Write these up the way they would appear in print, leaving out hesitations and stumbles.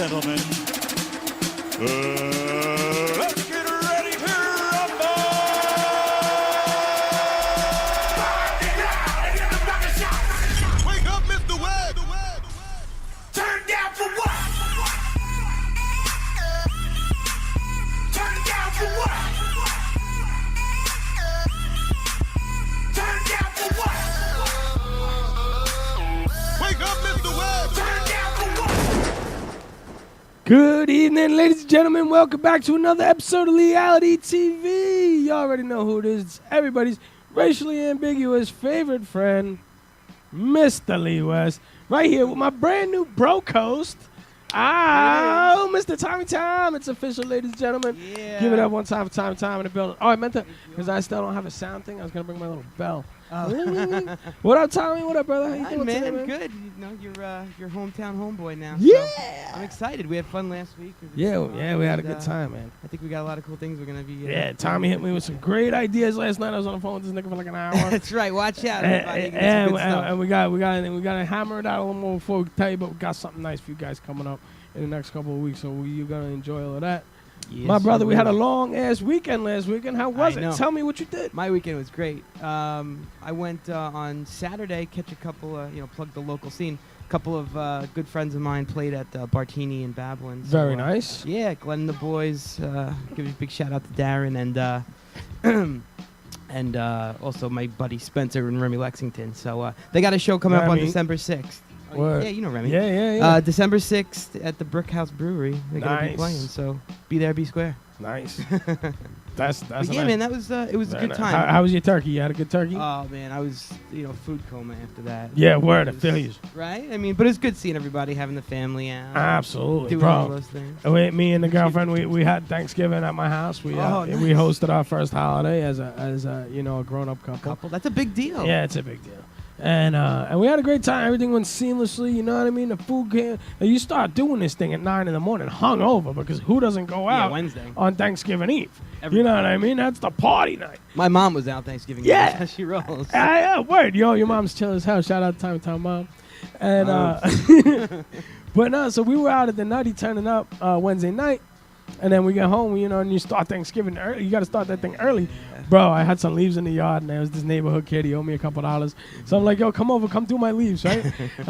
gentlemen, let's get ready to rumble! Wake up, Mr. Webb! Turn down for what? Turn down for what? Turn down for what? Wake up, Mr. Webb! Turn down for what? Good evening, ladies and gentlemen. Welcome back to another episode of Leigh-Ality TV. You already know who it is. It's everybody's racially ambiguous favorite friend, Mr. Lee West. Right here with my brand new brocost. Oh, Mr. Tommy Tom. It's official, ladies and gentlemen. Yeah. Give it up one time for time in the building. Oh, I meant to, because I still don't have a sound thing. I was going to bring my little bell. Oh. What up, Tommy? What up, brother? How you Hi, doing man, today, I'm good. You know, you're hometown homeboy now. Yeah. So I'm excited. We had fun last week. Yeah, we had a And, good time, man. I think we got a lot of cool things we're gonna be. Yeah, Tommy hit me with some great ideas last night. I was on the phone with this nigga for like an hour. That's right. Watch out, everybody. You can get some and, good stuff. and we got to hammer it out a little more before we tell you, but we got something nice for you guys coming up in the next couple of weeks, so you're gonna enjoy all of that. Yes, My brother, we had a will. long ass weekend last weekend. How was I it? know. Tell me what you did. My weekend was great. I went on Saturday, catch a couple, plug the local scene. A couple of good friends of mine played at Bartini in Babylon. So, Very nice. Yeah, Glenn and the boys. Give a big shout out to Darren and also my buddy Spencer and Remy Lexington. So they got a show coming up on Remy. December 6th. Word. Yeah, you know Remy. Yeah. December 6th at the Brick House Brewery. They're going to Nice. be playing, so be there, be square. Nice. That's But a yeah, nice- man, that was it was a very good nice. time. How was your turkey? You had a good turkey? Oh man, I was food coma after that. Yeah, word, I It was- feel you. Right? I mean, but it's good seeing everybody, having the family out. Absolutely, Doing all bro. those things. Me and the girlfriend, we had Thanksgiving at my house. We Nice. we hosted our first holiday as a grown up couple. That's a big deal. Yeah, it's a big deal. And we had a great time. Everything went seamlessly. You know what I mean? The food came. And you start doing this thing at 9 in the morning, hungover, because who doesn't go Yeah, out Wednesday. on Thanksgiving Eve? You Everybody. know what I mean? That's the party night. My mom was out Thanksgiving. Yeah. That's how she rolls. Yeah, word. Yo, your mom's chill as hell. Shout out to Time Mom. And but no, so we were out at the Nutty turning up Wednesday night. And then we get home, and you start Thanksgiving early. You got to start that thing early. Bro, I had some leaves in the yard, and there was this neighborhood kid. He owed me a couple $. So I'm like, yo, come over, come do my leaves, right?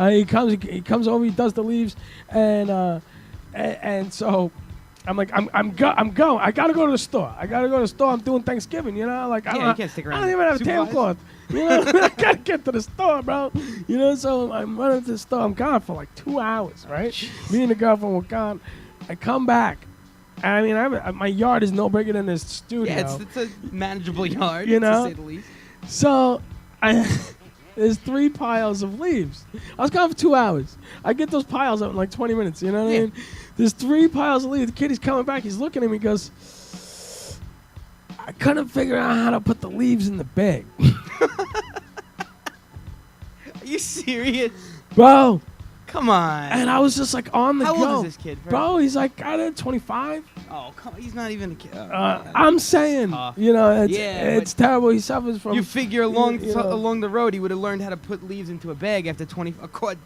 He comes over, he does the leaves, and so I'm like, I'm going. I gotta go to the store. I'm doing Thanksgiving, Like Yeah, you can't stick I around. don't even have a tablecloth. I gotta get to the store, bro. So I'm running to the store. I'm gone for like 2 hours, right? Me and the girlfriend were gone. I come back. I mean, my yard is no bigger than this studio. Yeah, it's a manageable yard, You to know? say the least. So there's 3 piles of leaves. I was gone for 2 hours. I get those piles up in like 20 minutes. You know what I Yeah. mean? There's 3 piles of leaves. The kid is coming back. He's looking at me. He goes, I couldn't figure out how to put the leaves in the bag. Are you serious? Bro. Come on. And I was just like on the How go. old is this kid? Bro, he's like, 25. Oh, come on. He's not even a kid. I'm saying, tough. it's terrible. He suffers from. You figure along you know. along the road, he would have learned how to put leaves into a bag after a quarter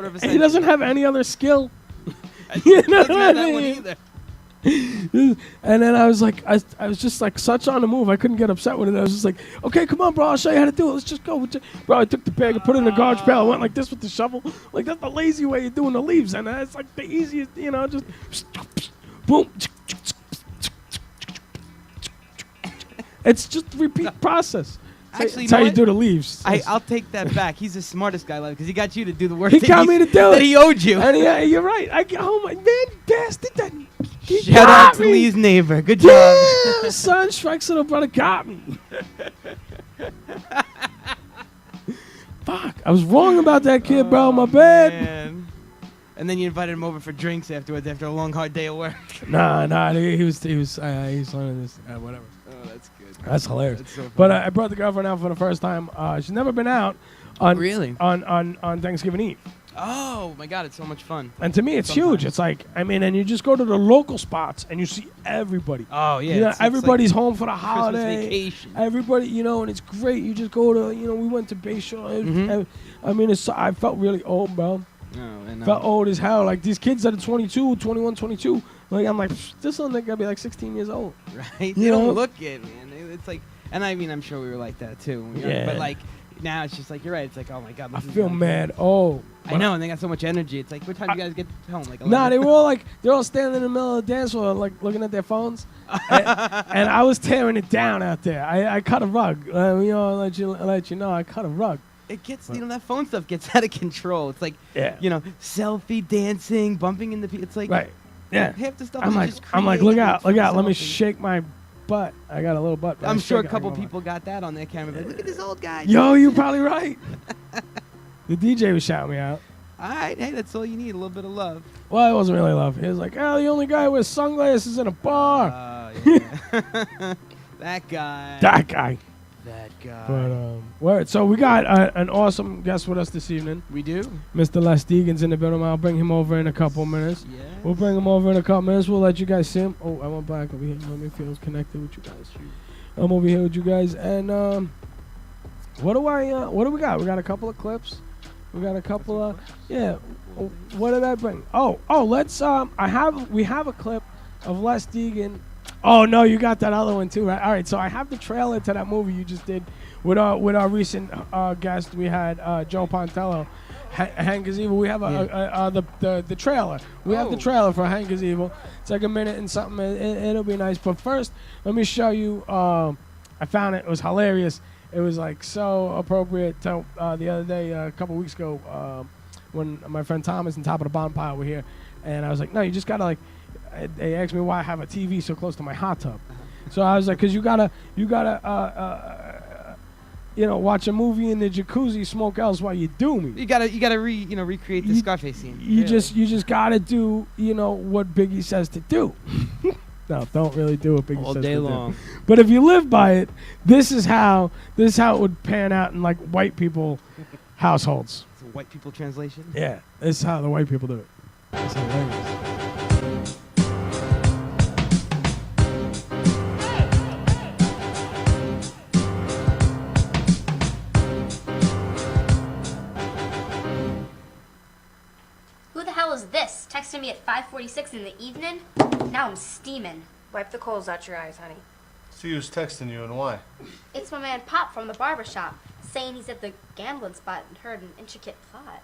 of a century. He doesn't have any other skill. You know doesn't what have I that one mean? either. And then I was like, I was just like such on the move. I couldn't get upset with it. I was just like, okay, come on, bro. I'll show you how to do it. Let's just go. Bro, I took the bag and put it in the garbage pail. I went like this with the shovel. Like, that's the lazy way of doing the leaves. And it's like the easiest, just boom. It's just a repeat process. Actually, That's how you what? do the leaves. I'll take that back. He's the smartest guy alive because he got you to do the work. He got me to do that it. he owed you. And yeah, you're right. Oh my man, bastard! That he Shout got out to me. Lee's neighbor. Good job. Yeah, son, Shrek's little brother got me. Fuck, I was wrong about that kid, bro. My bad. Man. And then you invited him over for drinks afterwards after a long, hard day of work. Nah, he was learning this, whatever. Oh, that's good. That's hilarious. That's so funny. But I brought the girlfriend out for the first time. She's never been out on Really? on Thanksgiving Eve. Oh my God, it's so much fun. And to me, it's Sometimes. huge. It's like, and you just go to the local spots and you see everybody. Oh yeah, You know, it's everybody's like home for the Christmas holiday. vacation. Everybody, and it's great. You just go to, we went to Bayshore. Mhm. I mean, I felt really old, bro. and, Felt old as hell. Like these kids that are 22, 21, 22. Like I'm like, this one they gotta be like 16 years old. Right? They You know? don't look it, man. It's like, and I mean, I'm sure we were like that too. when we were young, Yeah. But like now, it's just like you're right. It's like, oh my god, I this is feel young. mad. Oh, I know, and they got so much energy. It's like, what time do you guys get home? Like 11? Nah, they were all like, they're all standing in the middle of the dance floor, like looking at their phones, and I was tearing it down out there. I cut a rug. You know, I'll let you know, I cut a rug. It gets, that phone stuff gets out of control. It's like, Yeah. selfie, dancing, bumping into people. It's like, Right. Yeah. half the stuff I'm is like, just look created out, for Let me selfie. shake my butt. I got a little butt. but I I'm sure a shake it. couple I go, people got that on their camera. Like, look at this old guy. Yo, you're probably right. The DJ was shouting me out. All right, hey, that's all you need, a little bit of love. Well, it wasn't really love. He was like, oh, the only guy with sunglasses in a bar. Yeah. That guy. That guy. That guy. But, word. So we got an awesome guest with us this evening. We do? Mr. Les Degen's in the building. I'll bring him over in a couple minutes. Yeah. We'll bring him over in a couple minutes. We'll let you guys see him. Oh, I went back over here. Let me feel connected with you guys. I'm over here with you guys. And what do we got? We got a couple of clips. We got a couple of What did I bring? Oh, let's we have a clip of Les Degen. Oh no, you got that other one too, right? All right, so I have the trailer to that movie you just did with our recent guest. We had Joe Pontello, Hank is Evil. We have the trailer. We have the trailer for Hank is Evil. It's like a minute and something. It'll be nice. But first, let me show you. I found it. It was hilarious. It was like so appropriate to the other day, a couple weeks ago, when my friend Thomas and Top of the Bonfire were here, and I was like, no, you just gotta like. They asked me why I have a TV so close to my hot tub, so I was like, cause you gotta watch a movie in the jacuzzi, smoke else while you do me. You gotta recreate the Scarface scene. You just gotta do what Biggie says to do. No, don't really do what Biggie all says day to long. do. But if you live by it, this is how it would pan out in like white people households. It's a white people translation. Yeah, this is how the white people do it. It's hilarious. Who the hell is this? Texting me at 5:46 in the evening? Now I'm steaming. Wipe the coals out your eyes, honey. See who's texting you and why. It's my man Pop from the barber shop, saying he's at the gambling spot and heard an intricate plot.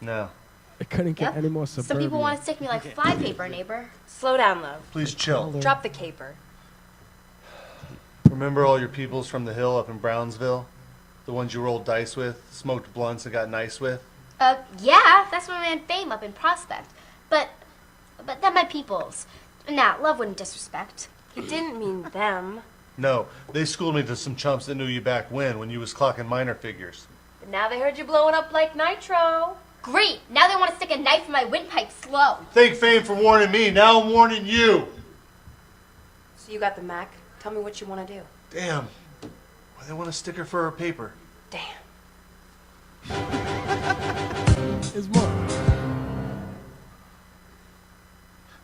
No. It couldn't get Yep. any more Some suburban. people want to stick me like flypaper, neighbor. Slow down, love. Please chill. Drop the caper. Remember all your peoples from the hill up in Brownsville? The ones you rolled dice with, smoked blunts and got nice with? Yeah, that's my man Fame up in Prospect. But they're my peoples. Nah, love wouldn't disrespect. He didn't mean them. No, they schooled me to some chumps that knew you back when you was clocking minor figures. But now they heard you blowing up like nitro. Great, now they want to stick a knife in my windpipe slow. Thank Fame for warning me, now I'm warning you! So you got the Mac. Tell me what you want to do. Damn. Why they want a sticker for our paper? Damn. Is more.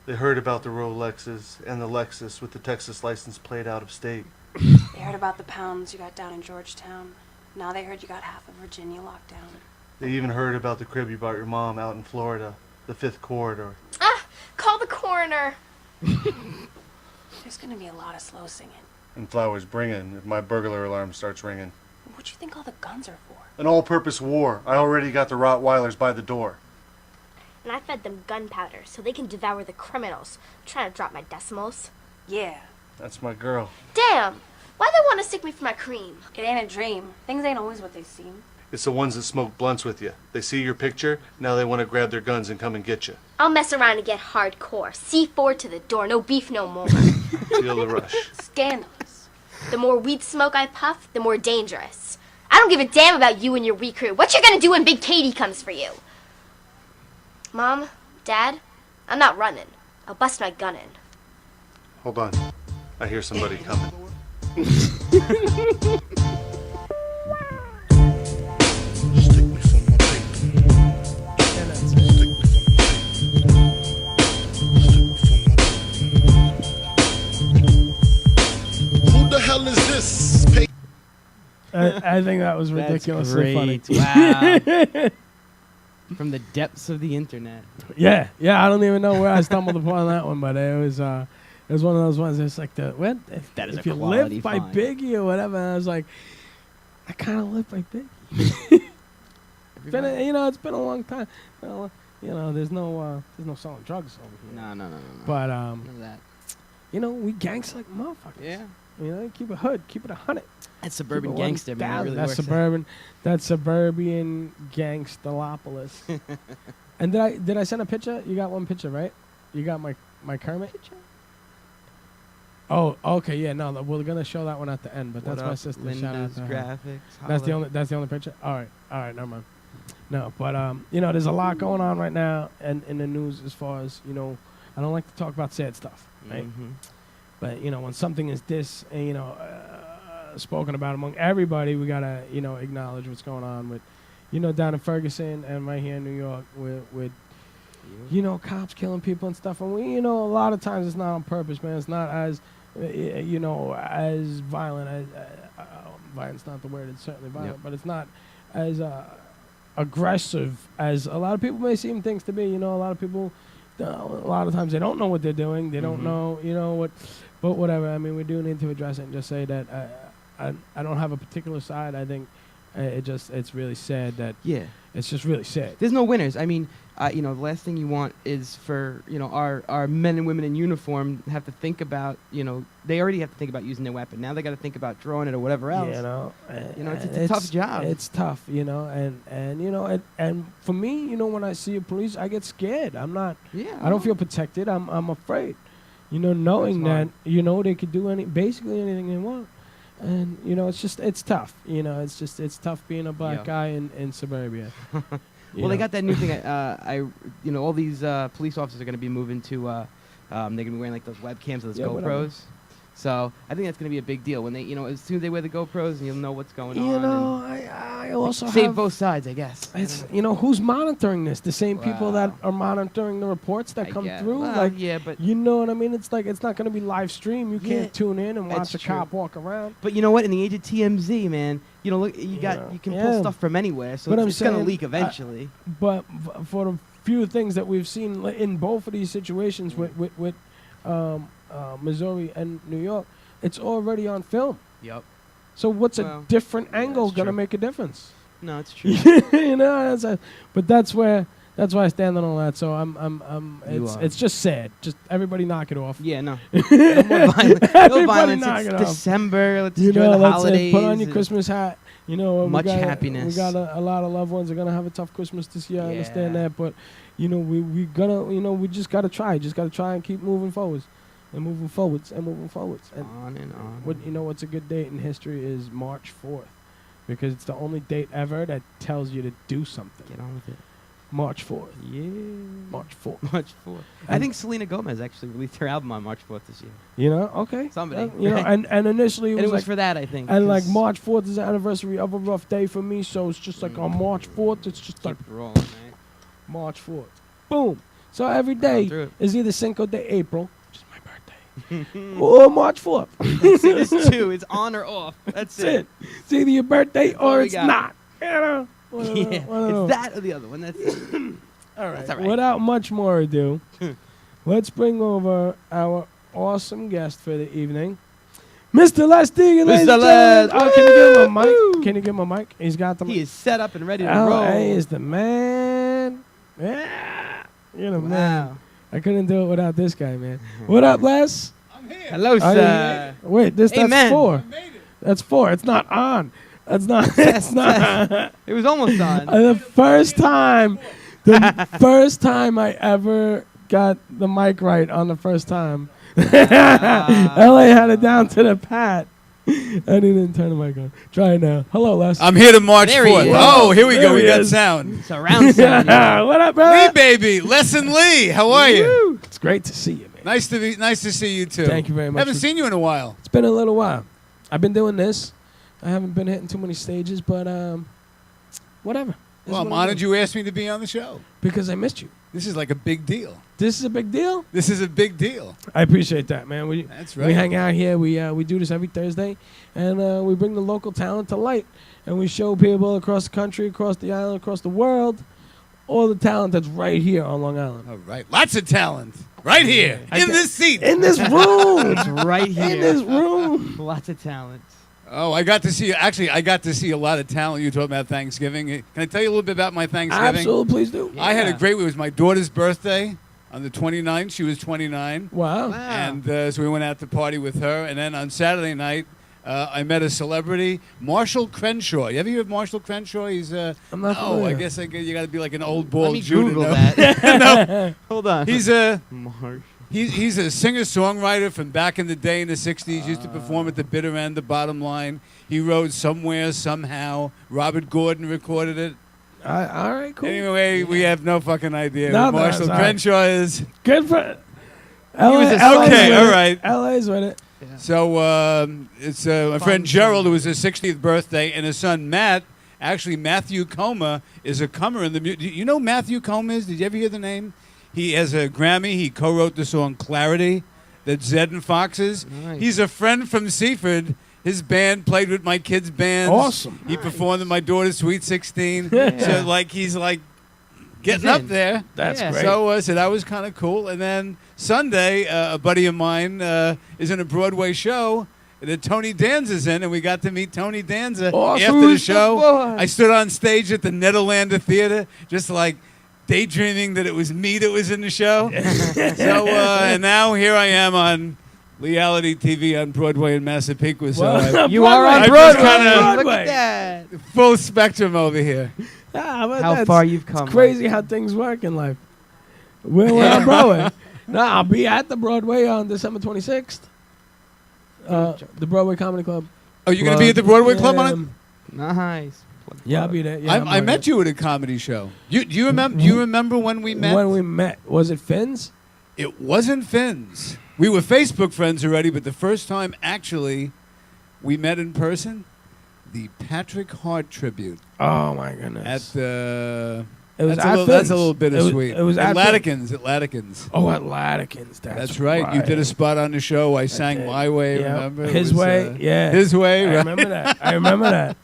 They heard about the Rolexes and the Lexus with the Texas license plate out of state. They heard about the pounds you got down in Georgetown. Now they heard you got half of Virginia locked down. They even heard about the crib you bought your mom out in Florida, the 5th corridor. Ah, call the coroner. There's gonna be a lot of slow singing. And flowers bringing if my burglar alarm starts ringing. What do you think all the guns are for? An all-purpose war. I already got the Rottweilers by the door. And I fed them gunpowder so they can devour the criminals. Trying to drop my decimals. Yeah. That's my girl. Damn, why they want to stick me for my cream? It ain't a dream. Things ain't always what they seem. It's the ones that smoke blunts with you. They see your picture, now they want to grab their guns and come and get you. I'll mess around and get hardcore. C4 to the door, no beef no more. Feel the rush. Scandalous. The more weed smoke I puff, the more dangerous. I don't give a damn about you and your recruit. What you gonna do when Big Katie comes for you? Mom, Dad, I'm not running. I'll bust my gun in. Hold on. I hear somebody coming. Who the hell is this? I think that was ridiculously funny. Wow. From the depths of the internet. Yeah. I don't even know where I stumbled upon that one, but it was one of those ones. It's like That is if a you quality live by find. Biggie or whatever. And I was like, I kind of live by Biggie. It's been a long time. There's no selling drugs over here. No. But None of that. we gangsta like motherfuckers. Yeah. Keep it hood, keep it 100. That's suburban Keep it gangster, man. It 1,000. really That's works. suburban. That's suburban gangstalopolis. And did I send a picture? You got one picture, right? You got my Kermit picture. Oh, okay, yeah. No, we're gonna show that one at the end, but that's my sister. Shout out Linda's to her. graphics. That's the only picture. All right, never mind. No, but there's a lot going on right now, and in the news as far as I don't like to talk about sad stuff, right? Mhm. But when something is this, spoken about among everybody, we gotta acknowledge what's going on with, down in Ferguson and right here in New York with cops killing people and stuff. And we, a lot of times it's not on purpose, man. It's not as as violent as violent's not the word. It's certainly violent, but it's not as aggressive as a lot of people may seem things to be. A lot of people, a lot of times they don't know what they're doing. They don't know, what. But whatever. I mean, we do need to address it and just say that I don't have a particular side. I think it's really sad that it's just really sad. There's no winners. I mean, the last thing you want is for our men and women in uniform have to think about they already have to think about using their weapon. Now they got to think about drawing it or whatever else. It's a tough job. It's tough, and for me, when I see a police, I get scared. I'm not. Yeah. I don't feel protected. I'm afraid. Knowing that they could do basically anything they want. And it's tough. It's tough being a black guy in suburbia. Well, they got that new thing. All these police officers are going to be moving to. They're going to be wearing like those webcams, those GoPros. Whatever. So I think that's going to be a big deal when they, as soon as they wear the GoPros, and you'll know what's going on. I also save both sides, I guess. It's who's monitoring this? The same people that are monitoring the reports that come through. Well, yeah, but you know what I mean. It's like it's not going to be live stream. You can't tune in and watch a cop walk around. But you know what? In the age of TMZ, man, look, you can pull stuff from anywhere, so it's going to leak eventually. But for the few things that we've seen in both of these situations with Missouri and New York, it's already on film. Yep. So what's a different angle going to make a difference? No, it's true. But that's why I stand on all that. So it's just sad. Just everybody knock it off. Yeah, no. No more violence. No violence. It's December. Let's enjoy the holidays. Put on your Christmas hat. Much happiness. We got a lot of loved ones are gonna have a tough Christmas this year. I understand that, but we just gotta try. Just gotta try and keep moving forwards. And moving forwards. And on and on. What's a good date in history is March 4th. Because it's the only date ever that tells you to do something. Get on with it. March 4th. Yeah. March 4th. March 4th. I think Selena Gomez actually released her album on March 4th this year. Okay. Somebody. And initially it was for that, I think. And like March 4th is the anniversary of a rough day for me, so it's just like on March 4th, it's just like rolling, right? March 4th. Boom. So every day is either Cinco de April, which is my birthday, or March 4th. It's two. It's on or off. That's it. It's either your birthday or it's got. not. It's that or the other one. That's it. All right. That's all right. Without much more ado, let's bring over our awesome guest for the evening, Mr. Les Degen. Mr. Les. Oh, can you give him a mic? Can you give him a mic? He's got the mic. He is set up and ready to roll. He is the man. Yeah. You're the man. I couldn't do it without this guy, man. What up, Les? I'm here. Hello, sir. Wait, that's Amen. 4. That's 4. It's not on. That's not. It's not. It was almost on. The first time I ever got the mic right on the first time, LA had it down to the pat. And he didn't turn the mic on. Try it now. Hello, Les. I'm here to March There he 4th. is. Oh, here we There go. We he got is. sound. Surround sound. Yeah. What up, bro? Lee, baby. Les and Lee. How are you? It's great to see you, man. Nice to see you too. Thank you very much. Haven't seen you in a while. It's been a little while. I've been doing this. I haven't been hitting too many stages, but whatever. Well, I'm honored you asked me to be on the show. Because I missed you. This is like a big deal. This is a big deal? This is a big deal. I appreciate that, man. That's right. We hang out here. We do this every Thursday, and we bring the local talent to light, and we show people across the country, across the island, across the world, all the talent that's right here on Long Island. All right. Lots of talent. Right here. In this seat. In this room. It's right here. In this room. Lots of talent. Oh, I got to see a lot of talent. You talking about Thanksgiving. Can I tell you a little bit about my Thanksgiving? Absolutely, please do. I had a great week. It was my daughter's birthday on the 29th. She was 29. Wow. And so we went out to party with her. And then on Saturday night, I met a celebrity, Marshall Crenshaw. You ever hear of Marshall Crenshaw? He's I'm not oh, familiar. I guess you got to be like an old bald Let me Jew to Google know. that. No. Hold on. He's a Marsh. He's a singer-songwriter from back in the day in the 60s. Used to perform at the bitter end, the bottom line. He wrote Somewhere, Somehow. Robert Gordon recorded it. All right, cool. Anyway, we have no fucking idea No, who Marshall that's all right. Crenshaw is. Good for Okay, all right. LA's with it. Yeah. So it's my friend Gerald, who was his 60th birthday, and his son Matt. Actually, Matthew Coma is a comer in the music. You know who Matthew Coma is? Did you ever hear the name? He has a Grammy. He co-wrote the song Clarity that Zed and Fox is. Nice. He's a friend from Seaford. His band played with my kids' bands. Awesome. He performed at my daughter's Sweet 16. Yeah. So, he's getting He's up in. there. That's Yeah. great. So that was kind of cool. And then Sunday, a buddy of mine is in a Broadway show that Tony Danza's in, and we got to meet Tony Danza Awesome. after the Who's the show. boy? I stood on stage at the Nederlander Theater, just daydreaming that it was me that was in the show. So and now here I am on Leigh-Ality TV on Broadway in Massapequa. So You are on I've Broadway. just kinda- Look Broadway. at that. full spectrum over here. How far you've come. It's crazy how things work in life. We're on Broadway. No, I'll be at the Broadway on December 26th. The Broadway Comedy Club. Oh, you're going to be at the Broadway Club on it? Nice. Yeah, I'll be there. Yeah, I met you at a comedy show. Do you remember when we met? When we met. Was it Finn's? It wasn't Finn's. We were Facebook friends already, but the first time actually we met in person, the Patrick Hart tribute Oh, my goodness. at the. It was that's, at a little, that's a Finn's. little bittersweet. It was at at Latikins. At Latikins. Oh, at Latikins. That's right. You did a spot on the show. I sang did. My Way. Yeah. Remember? It His was, Way. Yeah. His Way. I Right? remember that. I remember that.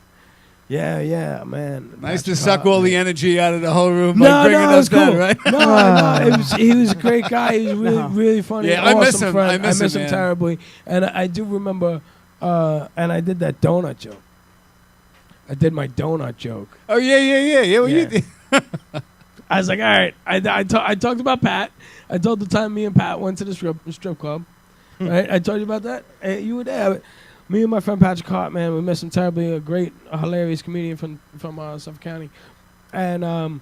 Yeah, man. Nice to Patrick suck Hart, all man. the energy out of the whole room by No, bringing it us was down, cool. right? No, he was a great guy. He was really, really funny. Yeah, awesome I miss him. Friend. I miss him, man. terribly. And I do remember, and I did that donut joke. I did my donut joke. Oh yeah. Well, Yeah. you did. I was like, all right. I talked about Pat. I told the time me and Pat went to the strip club. Right? I told you about that. Hey, you were there. Me and my friend Patrick Hart, man, we miss him terribly. A hilarious comedian from Suffolk County, and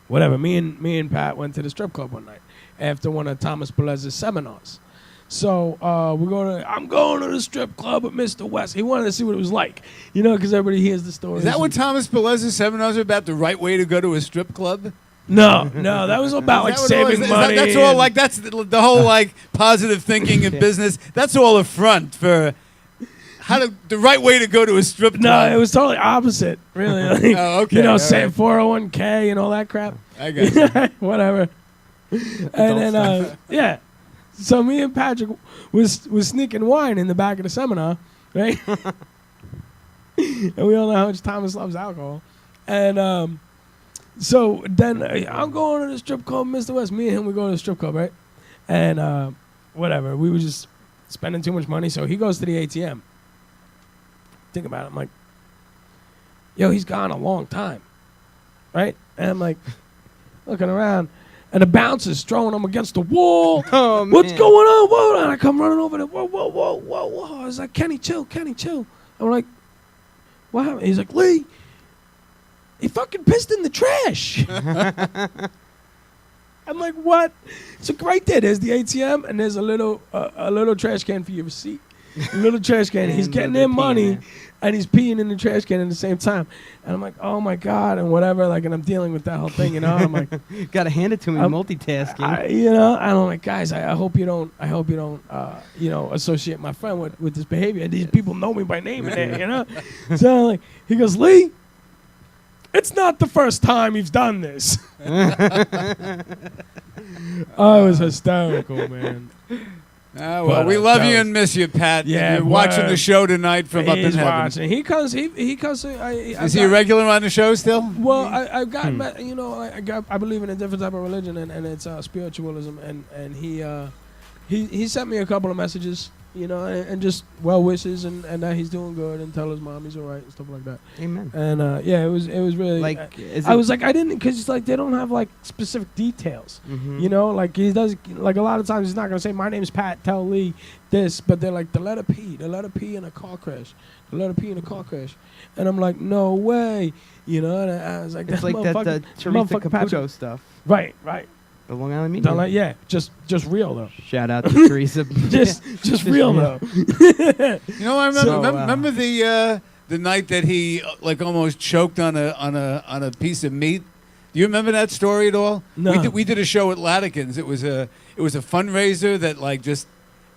whatever. Me and Pat went to the strip club one night after one of Thomas Pelez's seminars. So I'm going to the strip club with Mr. West. He wanted to see what it was like, because everybody hears the stories. Is that what Thomas Pelez's seminars are about? The right way to go to a strip club? No, that was about Is that what it saving was? money. That's all. and- That's the whole positive thinking in business. That's all a front for the right way to go to a strip club. No, it was totally opposite, really. Oh, okay, all Say right. 401k and all that crap. I got you. Whatever. And then, yeah. So me and Patrick was sneaking wine in the back of the seminar, right? And we all know how much Thomas loves alcohol. And so then I'm going to the strip club, Mr. West. Me and him, we go to the strip club, right? And whatever. We were just spending too much money. So he goes to the ATM. Think about it. I'm like, yo, he's gone a long time, right? And I'm like, looking around. And the bouncer's throwing him against the wall. Oh, man. What's going on? Whoa. And I come running over there. Whoa. I was like, Kenny, chill. I'm like, what happened? He's like, Lee, he fucking pissed in the trash. I'm like, what? So right there's the ATM, and there's a little trash can for your receipt. A little trash can. He's getting their money, and he's peeing in the trash can at the same time. And I'm like, oh my God, and whatever. And I'm dealing with that whole thing, I'm like, Gotta hand it to me. I'm- Multitasking. and I'm like, guys, I hope you don't, associate my friend with this behavior. And these people know me by name in there, So I'm like, he goes, Lee, it's not the first time he's done this. Oh, it was hysterical, man. Well, But, we love you fellas. and miss you, Pat. Yeah, You're watching word. the show tonight from up in He's heaven. watching. He comes. He comes. Is he a regular on the show still? Well, I've got I believe in a different type of religion, and it's spiritualism, and he sent me a couple of messages, and just well wishes, and that he's doing good, and tell his mom he's all right and stuff like that. Amen. And it was really Like, is I it- was like, I didn't, because like they don't have like specific details, Mhm. like he does, like a lot of times he's not gonna say my name's Pat, tell Lee this, but they're like the letter P in a car crash, the letter P in a car crash, and I'm like, no way, and I was like, It's like that motherfucker- Teresa motherfucker Caputo Patrick. stuff. Right. The Long Island Media. Don't like, yeah, just real though. Shout out to Teresa. Just real though. You know, I remember. So, remember the night that he like almost choked on a piece of meat. Do you remember that story at all? No. We did a show at Latican's. It was a fundraiser that like just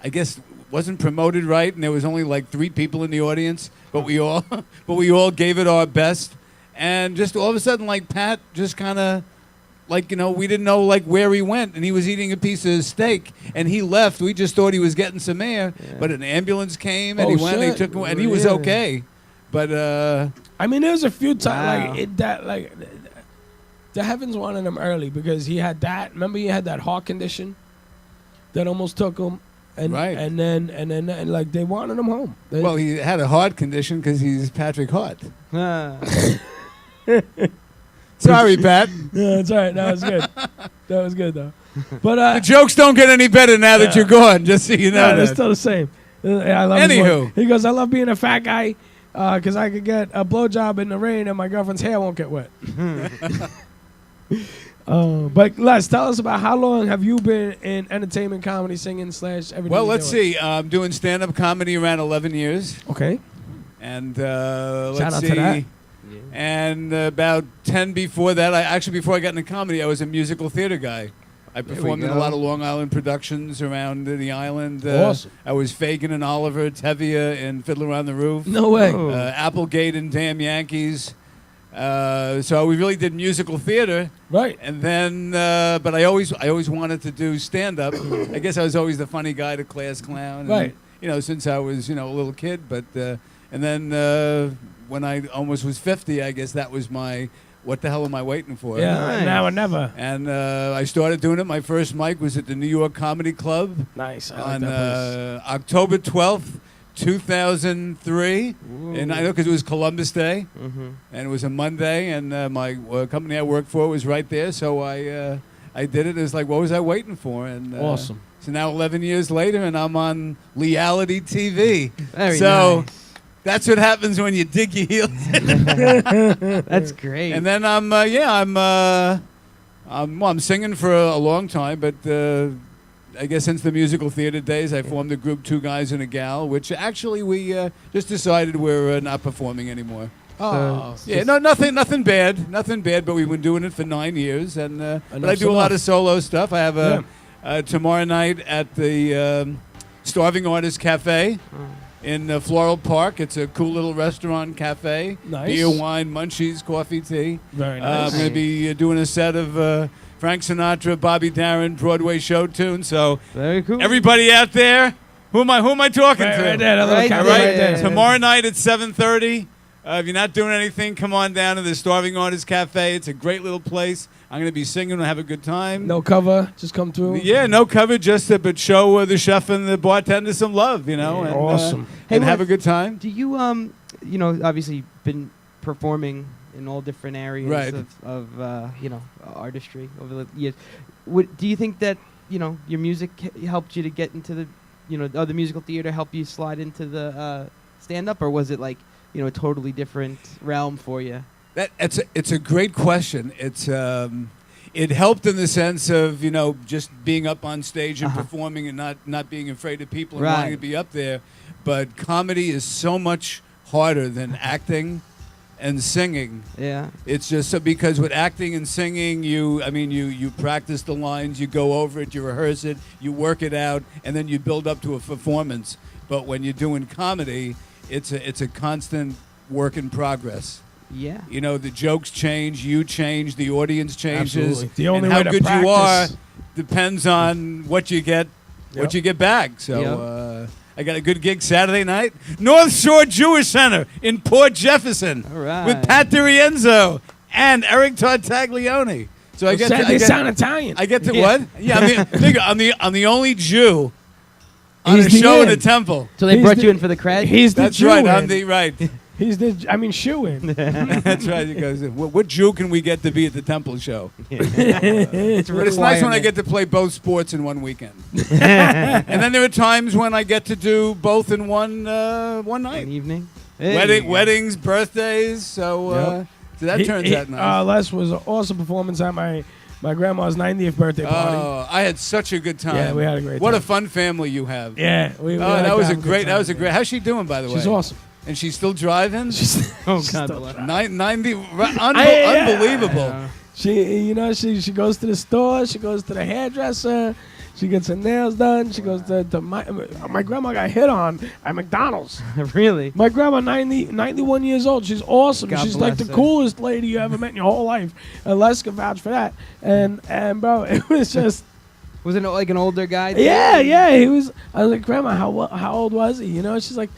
I guess wasn't promoted right, and there was only like 3 people in the audience, but we all gave it our best, and just all of a sudden like Pat just kind of. Like, we didn't know, like, where he went, and he was eating a piece of steak, and he left. We just thought he was getting some air, but an ambulance came, and Oh, he went, and he shit. took him, and he was Yeah. okay. But, I mean, there was a few Wow. times the heavens wanted him early because he had that. Remember, he had that heart condition that almost took him, and Right. and then like they wanted him home. well, he had a heart condition because he's Patrick Hart. Ah. Sorry, Pat. Yeah, that's all right. That was good. That was good though. But The jokes don't get any better now that Yeah. you're gone, just so you know no, they're that. still the same. I love his Anywho. voice. He goes, I love being a fat guy because I could get a blowjob in the rain and my girlfriend's hair won't get wet. But Les, tell us about how long have you been in entertainment, comedy, singing / everything? Well, you're let's doing? see. I'm doing stand-up comedy around 11 years. Okay. And Shout let's out see. to that. And about 10 before that, before I got into comedy, I was a musical theater guy. I performed in a go. lot of Long Island productions around the island. Awesome. I was Fagin and Oliver, Tevye in Fiddler on the Roof. No way. Oh. Applegate and Damn Yankees. So we really did musical theater. Right. And then, but I always wanted to do stand-up. I guess I was always the funny guy, the class clown. And, Right. Since I was, a little kid. But and then when I almost was 50, I guess that was my, what the hell am I waiting for? Yeah. Nice. Now or never. And I started doing it. My first mic was at the New York Comedy Club Nice. I like on that place. October 12th, 2003. And I know because it was Columbus Day. Mm-hmm. And it was a Monday, and my company I worked for was right there, so I did it. It was like, what was I waiting for? And Awesome. So now 11 years later, and I'm on Leigh-Ality TV. Very so nice. that's what happens when you dig your heels in. That's great. And then I'm singing for a long time, but I guess since the musical theater days, I formed a group, 2 Guys and a Gal, which actually we just decided we're not performing anymore. Oh. Yeah, no, nothing bad, but we've been doing it for 9 years, and but I Enough's do a lot enough. of solo stuff. I have tomorrow night at the Starving Artist Cafe in Floral Park. It's a cool little restaurant cafe. Nice. Beer, wine, munchies, coffee, tea. Very I'm nice. going to be doing a set of Frank Sinatra, Bobby Darin, Broadway show tunes. So Very cool. everybody out there, who am I talking Right, to? right there, that little Right cafe All right, right there. tomorrow night at 7:30. If you're not doing anything, come on down to the Starving Artist Cafe. It's a great little place. I'm going to be singing and have a good time. No cover, just come through. Yeah, no cover, just but show the chef and the bartender some love, and, Awesome. and Hey, have a Wes, good time. Do you obviously been performing in all different areas Right. of artistry over the years. Do you think that your music helped you to get into the musical theater, help you slide into the stand up, or was it like a totally different realm for you? It's a great question. It helped in the sense of just being up on stage and performing and not being afraid of people and Right. wanting to be up there. But comedy is so much harder than acting and singing. Yeah. It's just so because with acting and singing, you practice the lines, you go over it, you rehearse it, you work it out, and then you build up to a performance. But when you're doing comedy, it's a constant work in progress. Yeah. The jokes change, you change, the audience changes. Absolutely. The only and how way to good you are practice. depends on what you get what you get back. So I got a good gig Saturday night. North Shore Jewish Center in Port Jefferson All right. with Pat DiRienzo and Eric Tartaglione. So I get They sound Italian. I get to what? Yeah, I'm the only Jew on He's a the show in in. a temple. So they He's brought the- you in for the cred? He's the That's Jew right. in. I'm the right. He's the shoe in. That's right. He goes, what Jew can we get to be at the temple show? It's But it's nice when I get to play both sports in one weekend. And then there are times when I get to do both in one night. An evening. There you go. Weddings, birthdays. So that turns out nice. Les was an awesome performance at my grandma's 90th birthday party. Oh, I had such a good time. Yeah, we had a great What time. a fun family you have. Yeah, we that was a good great. time, That was a great. How's she doing, by the way? She's awesome. And she's still driving. Oh, She's God still bless. driving. 90. Yeah. Unbelievable. She goes to the store. She goes to the hairdresser. She gets her nails done. She goes to my grandma got hit on at McDonald's. Really? My grandma, 91 years old. She's awesome. God She's like bless the her. coolest lady you ever met in your whole life. And Les can vouch for that. And bro, it was just. Was it like an older guy? too? Yeah. He was. I was like, Grandma, how old was he? She's like,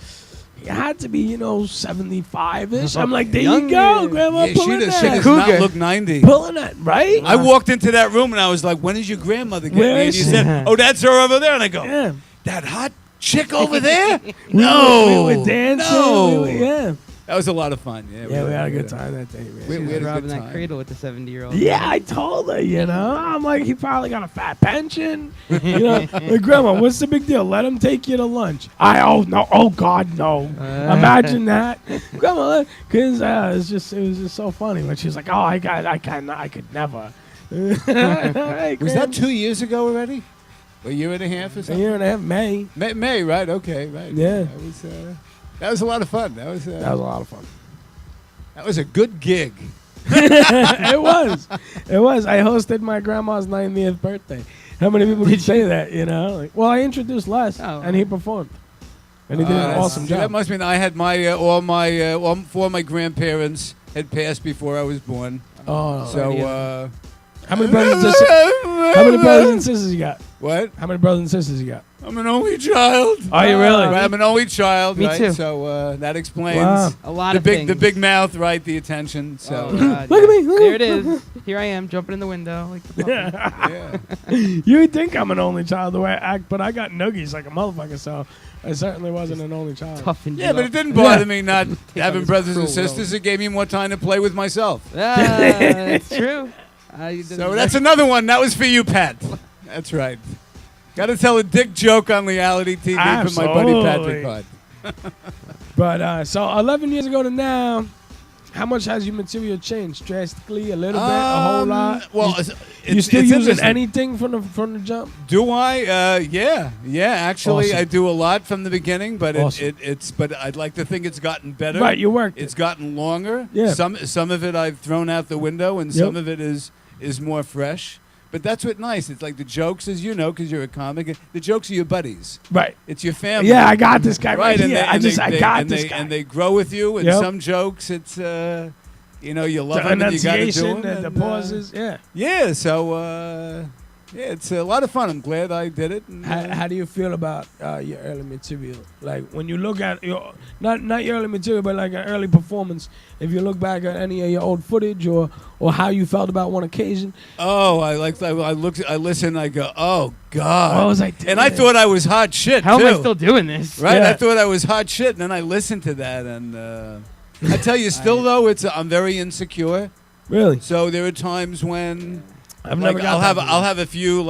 he had to be, 75-ish. I'm like, there you go, Grandma. Yeah, pulling she that. does not look 90. Pulling that, right? I walked into that room and I was like, when is your grandmother getting Where me? And is you she? said, oh, that's her over there. And I go, Yeah. that hot chick over there? We No. were dancing. No. Yeah. That was a lot of fun. Yeah, Yeah, we had a good time that day, man. We She was had a robbing good that time. cradle with the 70-year-old. Yeah, I told her, I'm like, he probably got a fat pension. Like, Grandma, what's the big deal? Let him take you to lunch. Oh God, no. Imagine that. Grandma, because it was just so funny when she was like, oh, I could never. Hey, Was that 2 years ago already? A year and a half or a something? year and a half, May. May, right? Okay, right. Yeah. That was a lot of fun. That was That was a lot of fun. that was a good gig. It was. I hosted my grandma's 90th birthday. How many people could say that, Like, well, I introduced Les, and he performed. And he did an awesome job. That must mean I had my all four of my grandparents had passed before I was born. Oh, So how many brothers and sisters you got? What? How many brothers and sisters you got? I'm an only child. Are you really? Right, I'm an only child. Me right? too. So that explains Wow. A lot the of big things. the big mouth, right? The attention. So Oh, God, Look at yeah. me, look There at it me. is. Here I am, jumping in the window. Like the puppy. yeah. You would think I'm an only child the way I act, but I got noogies like a motherfucker, so I certainly wasn't an only child. Toughened you Yeah, but up. it didn't bother Yeah. me not having this brothers and cruel sisters. It gave me more time to play with myself. That's true. You didn't- So that's another one. That was for you, Pat. That's right. Got to tell a dick joke on Leigh-Ality TV for my buddy Absolutely. Patrick Hart. But so 11 years ago to now, how much has your material changed? Drastically, a little bit, a whole lot? Well, You still using interesting. anything from the jump? Do I? Yeah. Actually, Awesome. I do a lot from the beginning, but Awesome. but I'd like to think it's gotten better. Right, you worked It's it. gotten longer. Yeah. Some of it I've thrown out the window, and Yep. some of it is more fresh. But that's what's nice. It's like the jokes, as you know, because you're a comic. The jokes are your buddies. Right. It's your family. Yeah, I got this guy right, and here. I got this guy. and they grow with you. And Yep. some jokes, it's you love The them and you got to do enunciation, them. the pauses, yeah. Yeah. So it's a lot of fun. I'm glad I did it. And, How do you feel about your early material? Like when you look at your not your early material, but like an early performance. If you look back at any of your old footage or how you felt about one occasion. Oh, I listen, I go, oh God. What was I doing? And I thought I was hot shit. How too. am I still doing this? Right? Yeah. I thought I was hot shit, and then I listened to that, and I tell you, still though, I'm very insecure. Really? So there are times when I've like, never got I'll have a few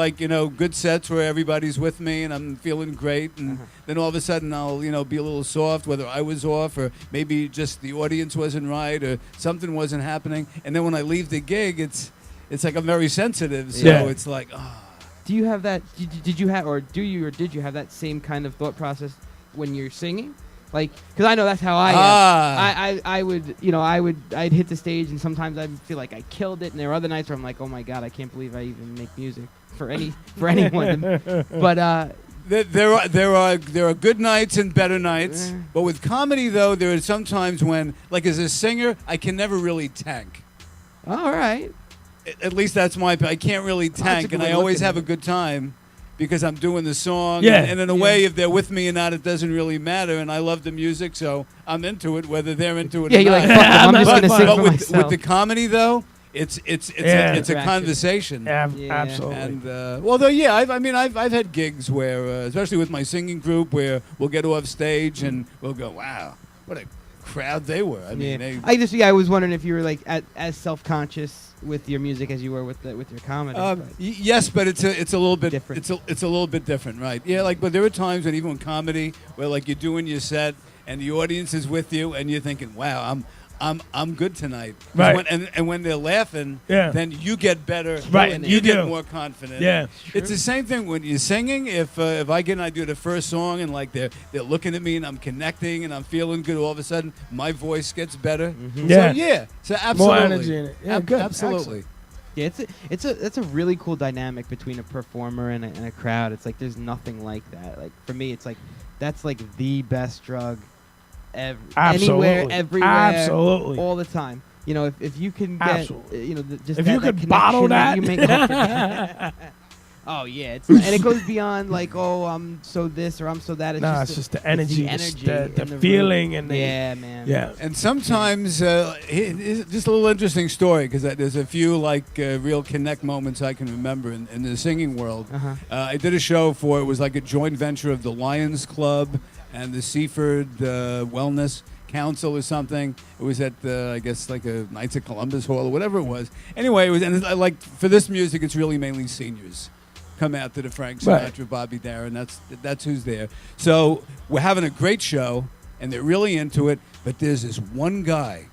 good sets where everybody's with me and I'm feeling great, and then all of a sudden I'll be a little soft, whether I was off or maybe just the audience wasn't right or something wasn't happening, and then when I leave the gig, it's like I'm very sensitive, so Yeah. it's like, oh. Do you have that? Did you have, or do you, or did you have that same kind of thought process when you're singing? Like, because I know that's how I am. I would, I'd hit the stage and sometimes I'd feel like I killed it, and there are other nights where I'm like, oh my God, I can't believe I even make music for anyone. But There are good nights and better nights, but with comedy though, there are some times when, like as a singer, I can never really tank. all right. At least that's I can't really That's a tank, good and way I to look always at have it. a good time. because I'm doing the song. Yeah. And in a way, if they're with me or not, it doesn't really matter. And I love the music, so I'm into it, whether they're into it Yeah, or you're not. like, fuck them, I'm just But- gonna sing but for with myself. the comedy, though, it's Yeah. a Interaction. conversation. Yeah. Absolutely. And well, though, yeah, I've had gigs where, especially with my singing group, where we'll get off stage and we'll go, wow, what a crowd they were. I mean, I was wondering if you were like as self-conscious with your music as you were with your comedy. yes, but it's a little bit Different. It's a little bit different, right? Yeah, like, but there are times when even with comedy where like you're doing your set and the audience is with you and you're thinking, wow, I'm good tonight. 'Cause Right. and when they're laughing, Yeah. then you get better. Right, And you you get do. more confident. Yeah. It's the same thing when you're singing. If I get and I do the first song and like they're looking at me and I'm connecting and I'm feeling good, all of a sudden my voice gets better. Yeah. So absolutely. More energy in it. Yeah, good. Absolutely. Yeah, it's a really cool dynamic between a performer and a crowd. It's like there's nothing like that. Like for me, it's like that's like the best drug Absolutely. anywhere, everywhere, Absolutely. all the time. You know, if you can get, Absolutely. just If that, you could bottle connection that. you make up for oh yeah, and it goes beyond like, oh, I'm so this or I'm so that. It's Nah, just it's just the energy, the and feeling, and the yeah, man. yeah. And sometimes, just a little interesting story, because there's a few like real connect moments I can remember in the singing world. I did a show it was like a joint venture of the Lions Club and the Seaford Wellness Council or something. It was at I guess like a Knights of Columbus Hall or whatever it was. Anyway, it was, and like for this music, it's really mainly seniors come out to the Frank Sinatra, Right. Bobby Darin. That's who's there. So we're having a great show, and they're really into it. But there's this one guy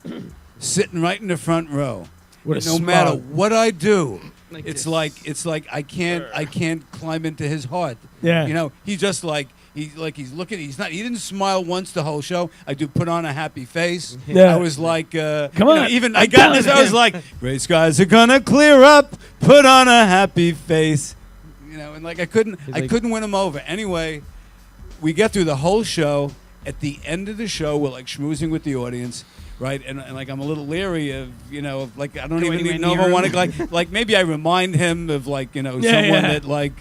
sitting right in the front row. With a No matter smug. what I do, Like it's this. like I can't climb into his heart. Yeah. You know, he's just like he's looking. He didn't smile once the whole show. I do put on a happy face. Yeah. I was like, Come you know, on. even I'm I got this. telling I was you. like, gray skies are gonna clear up. Put on a happy face. You know, and like I couldn't win him over. Anyway, we get through the whole show. At the end of the show, we're like schmoozing with the audience, right? And like I'm a little leary of, you know, of like I don't Go even anywhere know if near I want him. to like maybe I remind him of like, you know, Yeah, someone yeah. that like,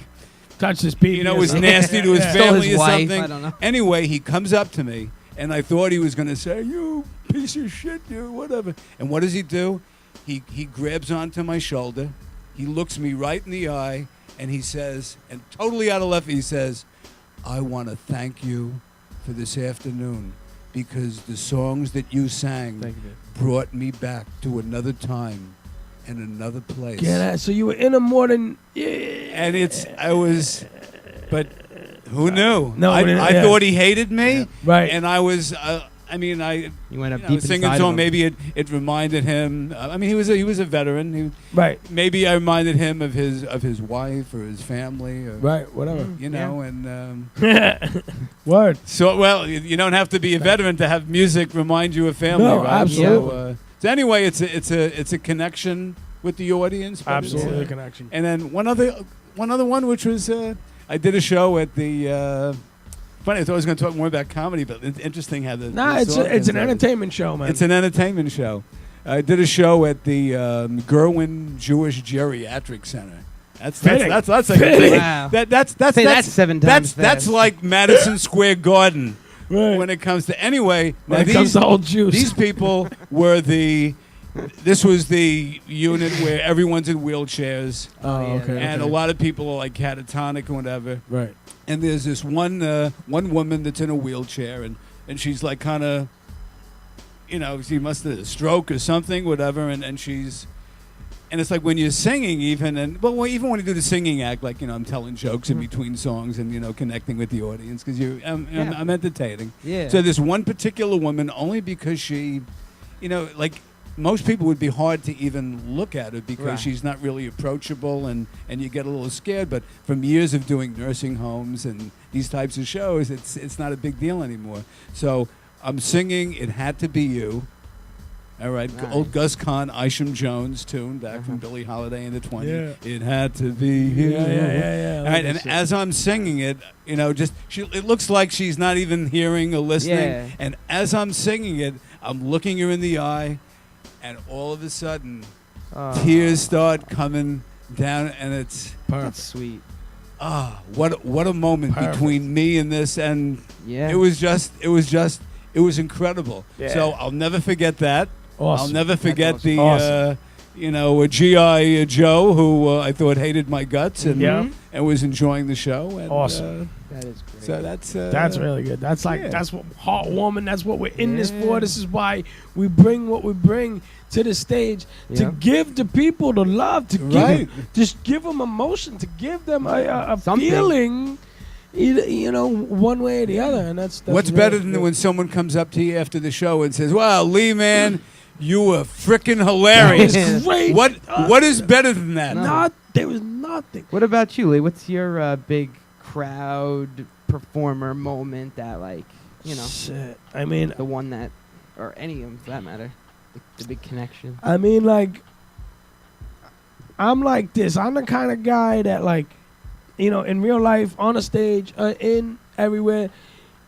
Touch his baby. you know, or was something. nasty to his Yeah. Stole family his or wife, something. I don't know. Anyway, he comes up to me, and I thought he was going to say, "You piece of shit, you whatever." And what does he do? He grabs onto my shoulder. He looks me right in the eye, and he says, and totally out of left, he says, "I want to thank you for this afternoon because the songs that you sang Thank you. brought me back to another time and another place." Get that. So you were in him more than And but who knew? No, I yeah. thought he hated me, Right. And I was, You went up I deep was singing inside to of him. Maybe it reminded him. I mean, he was a veteran. Right. Maybe I reminded him of his wife or his family, or, Right. Whatever. you know. And Word. so, well, you don't have to be a veteran to have music remind you of family, No, right? absolutely. So anyway, it's a connection with the audience. but it's, Absolutely a connection. And then one other one, which was I did a show at the. Funny, I thought I was going to talk more about comedy, but it's interesting how the. Nah, the it's song an comes out. entertainment show, man. It's an entertainment show. I did a show at the Gerwin Jewish Geriatric Center. That's Fitting. like a Fitting. big, Wow. that's Say that 7 times that's fast. like Madison Square Garden Right. when it comes to anyway. Now When it comes to old Jews. these people were this was the unit where everyone's in wheelchairs, Oh, yeah, okay. and a okay. lot of people are like catatonic or whatever. Right. And there's this one woman that's in a wheelchair, and she's like kind of, you know, she must have had a stroke or something, whatever, and she's, and it's like when you're singing even, and well, even when you do the singing act, like, you know, I'm telling jokes in between songs and, you know, connecting with the audience because I'm entertaining. Yeah. So this one particular woman, only because she, you know, like most people would be hard to even look at her because Right. she's not really approachable and you get a little scared. But from years of doing nursing homes and these types of shows, it's not a big deal anymore. So I'm singing It Had to Be You. All right, Nice. old Gus Kahn, Isham Jones tune back from Billie Holiday in the 20s. Yeah. It had to be you. Yeah. All right, and as I'm singing it, you know, it looks like she's not even hearing or listening. Yeah. And as I'm singing it, I'm looking her in the eye, and all of a sudden, tears start coming down, and it's That's sweet. what a moment between me and this, and Yeah. it was incredible. Yeah. So I'll never forget that. Awesome. I'll never forget awesome. the Awesome. a G.I. Joe who I thought hated my guts and Yeah. and was enjoying the show. And, Awesome. That is great. So that's That's really good. That's like yeah. that's what heartwarming. That's what we're in this for. Yeah. This is why we bring what we bring to the stage to Yeah. give the people the love, to Right. just give them emotion, to give them a Something. feeling, either, one way or the other. And that's What's really better than good. when someone comes up to you after the show and says, "Wow, Lee, man, you were freaking hilarious." That was great. What is better than that? There was nothing. What about you, Lee? What's your big crowd performer moment that, like, Shit. I mean, the one that, or any of them for that matter, the big connection? I'm like this. I'm the kind of guy that, like, in real life, on a stage, in everywhere,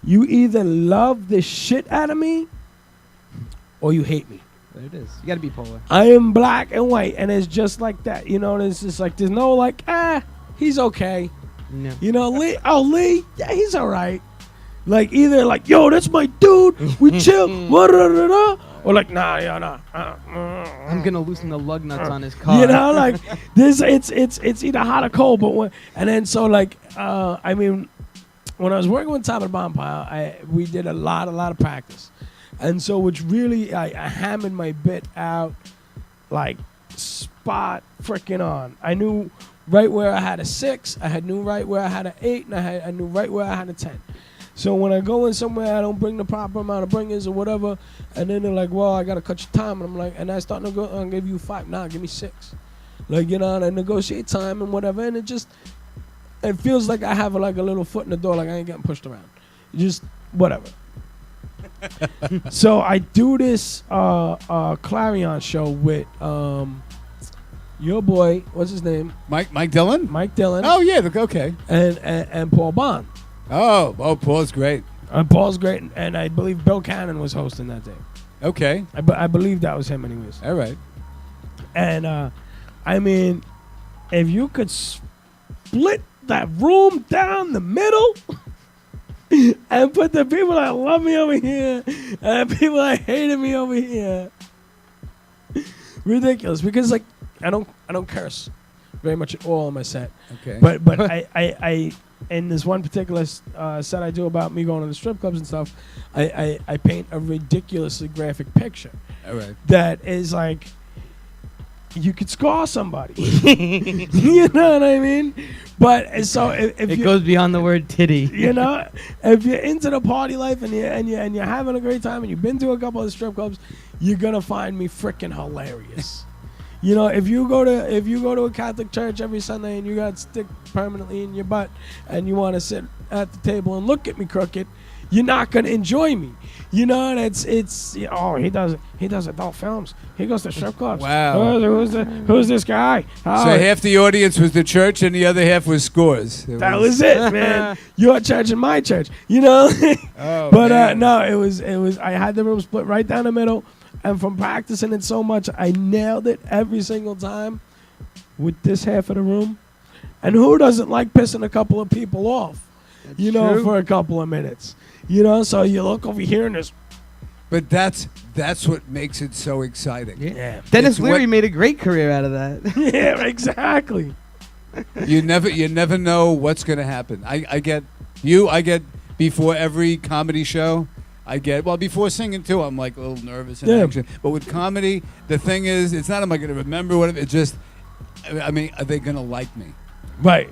you either love the shit out of me or you hate me. There it is. You got to be polar. I am black and white, and it's just like that. There's just like, there's no like, he's okay. No. Lee, yeah, he's all right. Like, either like, yo, that's my dude, we chill, or like, nah. I'm gonna loosen the lug nuts on his car. Like this, it's either hot or cold. But and then so like, I mean, when I was working with Top of the Bomb Pile, we did a lot of practice, and so which really I hammered my bit out, like spot freaking on. I knew right where I had a 6, I knew right where I had an 8, and I knew right where I had a 10. So when I go in somewhere, I don't bring the proper amount of bringers or whatever, and then they're like, well, I got to cut your time. And I'm like, and I start to go, I'll give you 5. Nah, give me 6. Like, and I negotiate time and whatever, and it feels like I have like a little foot in the door, like I ain't getting pushed around. Just whatever. So I do this Clarion show with your boy, what's his name? Mike Dillon? Mike Dillon. Oh, yeah, okay. And Paul Bond. Oh, Paul's great. Paul's great, and I believe Bill Cannon was hosting that day. Okay. I believe that was him anyways. All right. And, I mean, if you could split that room down the middle and put the people that love me over here and the people that hated me over here, ridiculous. Because, like, I don't curse very much at all on my set. Okay. But I in this one particular set I do about me going to the strip clubs and stuff, I paint a ridiculously graphic picture. All right. That is like, you could scar somebody. You know what I mean? But so if It you, goes beyond the word titty. if you're into the party life and you're having a great time and you've been to a couple of strip clubs, you're gonna find me freaking hilarious. If you go to a Catholic church every Sunday and you got stick permanently in your butt and you want to sit at the table and look at me crooked, you're not gonna enjoy me. And it's he does adult films. He goes to strip clubs. Wow. Who's this guy? So half the audience was the church and the other half was scores. That was it, man. Your church and my church. Oh, But man. no, it was. I had the room split right down the middle. And from practicing it so much, I nailed it every single time with this half of the room. And who doesn't like pissing a couple of people off, true. for a couple of minutes? So you look over here and there's... But that's what makes it so exciting. Yeah. Dennis It's Leary what- made a great career out of that. Yeah, exactly. You never know what's going to happen. I get before every comedy show, before singing too, I'm like a little nervous and anxious. But with comedy, the thing is, it's not am I going to remember whatever. It's just, I mean, are they going to like me? Right.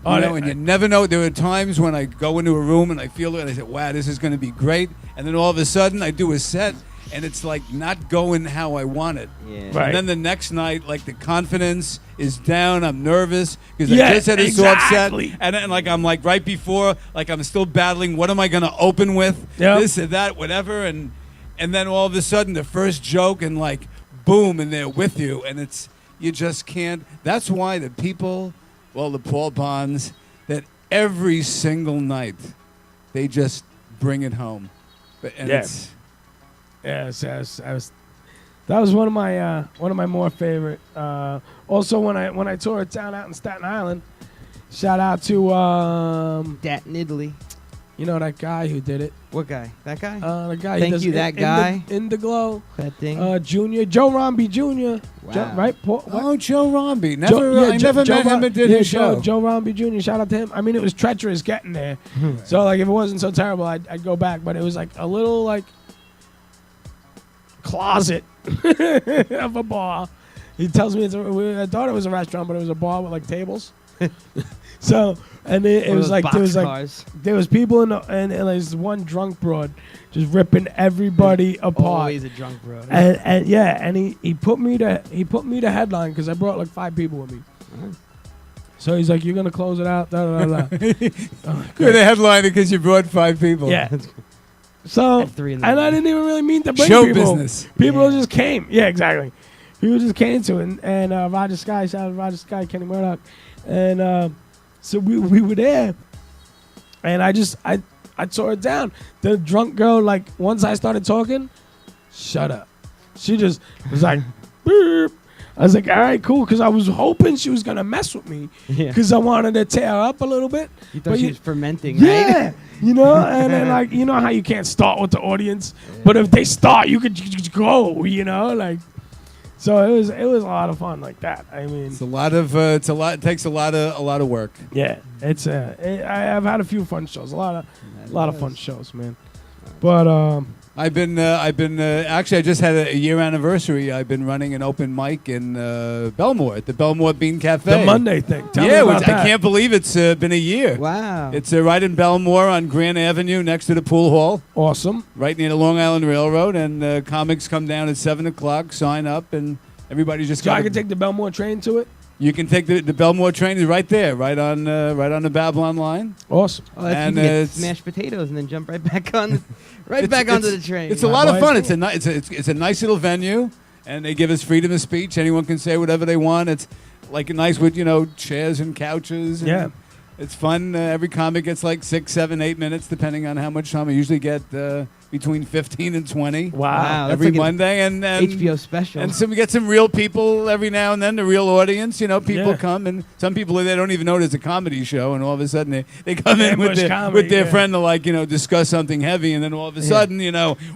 And you never know. There are times when I go into a room and I feel it and I say, wow, this is going to be great. And then all of a sudden I do a set and it's like not going how I want it. Yeah. Right. And then the next night, like the confidence is down. I'm nervous because I just had a soft set, exactly. and then like I'm like right before, like I'm still battling. What am I going to open with? Yep. This or that, whatever. And then all of a sudden, the first joke and like boom, and they're with you, and you just can't. That's why the people, the Paul Bonds, that every single night they just bring it home. It's Yes, that was one of my more favorite. Also, when I toured town out in Staten Island, Shout out to Dat in Italy. you know that guy who did it. What guy? That guy? The guy. Thank who does you, that guy. In the glow. That thing. Junior Joe Romby Jr. Wow. Right? Oh, Joe Romby. I never met him and did his show. Joe Romby Jr. Shout out to him. I mean, it was treacherous getting there. So like, if it wasn't so terrible, I'd go back. But it was like a little like closet of a bar. He tells me I thought it was a restaurant, but it was a bar with like tables. So and it was like there was people and there's one drunk broad just ripping everybody apart. Always a drunk broad. And he put me to headline because I brought like 5 people with me. So he's like, you're gonna close it out. Da, da, da, da. You're the headliner because you brought 5 people. Yeah. So At 3 in the and I morning. didn't even really mean to bring Show people. business. People just came. Yeah, exactly. People just came to it. And Roger Sky, shout out to Roger Sky, Kenny Murdoch. And so we were there. And I tore it down. The drunk girl, like, once I started talking, shut up. She just was like, beep. I was like, all right, cool, because I was hoping she was going to mess with me because I wanted to tear her up a little bit. You thought she was fermenting, yeah, right? you know, and then like, you know how you can't start with the audience, but if they start, you could go, you know, like. So it was a lot of fun like that. I mean, It takes a lot of work. yeah, I've had a few fun shows, a lot of fun shows, man. But I've been actually I just had a year anniversary. I've been running an open mic in Belmore at the Belmore Bean Cafe. the Monday thing, tell me about that. I can't believe it's been a year. Wow. It's right in Belmore on Grand Avenue next to the pool hall. Awesome. Right near the Long Island Railroad, and comics come down at 7:00, sign up, and everybody just. So I can take the Belmore train to it. You can take the Belmore train is right there, right on the Babylon line. Awesome. Oh, that's And you can get it's- mashed potatoes and then jump right back on, onto the train. It's a lot of fun. It's a nice little venue, and they give us freedom of speech. Anyone can say whatever they want. It's like nice with chairs and couches. And Yeah. it's fun. Every comic gets like 6, 7, 8 minutes, depending on how much time. I usually get between 15 and 20. Wow. that's Every like an Monday, and HBO special. And so we get some real people every now and then, the real audience. People Yeah. come, and some people, they don't even know it's a comedy show, and all of a sudden they come in with Ambush their, comedy, with their yeah. friend to discuss something heavy, and then all of a sudden,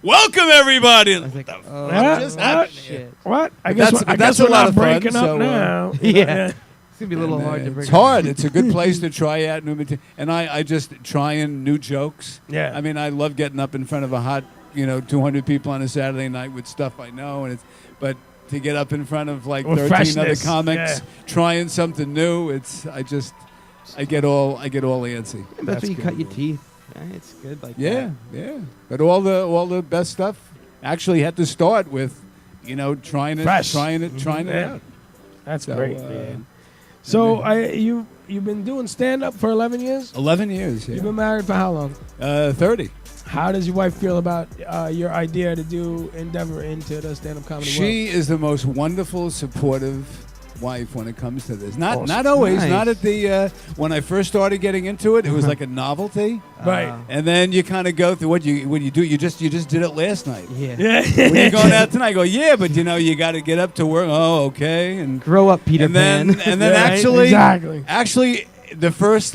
welcome everybody. I was like, oh, Yeah. just What? happened shit. What? I But guess that's- I but guess that's a we're lot not of fun, breaking up so, now. Yeah. It's going to be a little hard to break. It's hard. It's a good place to try out new material, and I just trying new jokes. Yeah. I mean, I love getting up in front of a hot 200 people on a Saturday night with stuff I know, but to get up in front of like With 13 other freshness, comics yeah. trying something new, I get all antsy. That's when you good. cut your teeth. Yeah, it's good like Yeah, that. yeah. But all the best stuff actually had to start with, trying it, Fresh. trying it Yeah. out. That's So, great, man. So you've been doing stand up for 11 years? 11 years. You've Yeah. been married for how long? 30. How does your wife feel about your idea to endeavor into the stand up comedy world? She is the most wonderful, supportive wife when it comes to this. Awesome. Not always. Nice. Not at the when I first started getting into it. It was like a novelty, Right. and then you kind of go through what you do. You just did it last night. Yeah. Yeah. When you're going out tonight, I go, yeah, but you got to get up to work. Oh, okay, and Grow up, Peter Pan. and then Right, actually, the first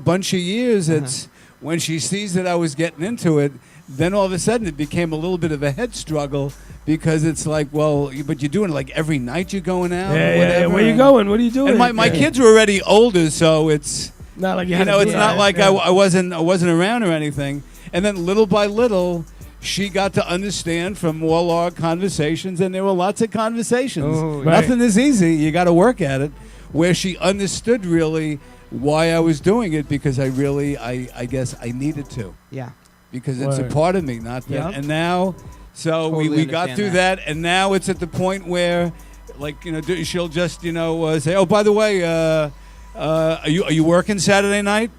bunch of years, it's when she sees that I was getting into it. Then all of a sudden, it became a little bit of a head struggle because it's like, well, but you're doing it like every night. You're going out. Yeah, or yeah, whatever. Where you going? What are you doing? And my kids were already older, so it's not like you had to it's do not that. like Yeah. I wasn't around or anything. And then little by little, she got to understand from all our conversations, and there were lots of conversations. Oh, right. Nothing is easy. You got to work at it. Where she understood really why I was doing it, because I guess I needed to, Yeah. because it's a Word. part of me, not that. Yep. And now, so Totally we got understand through that, and now it's at the point where, she'll just say, oh, by the way, are you working Saturday night?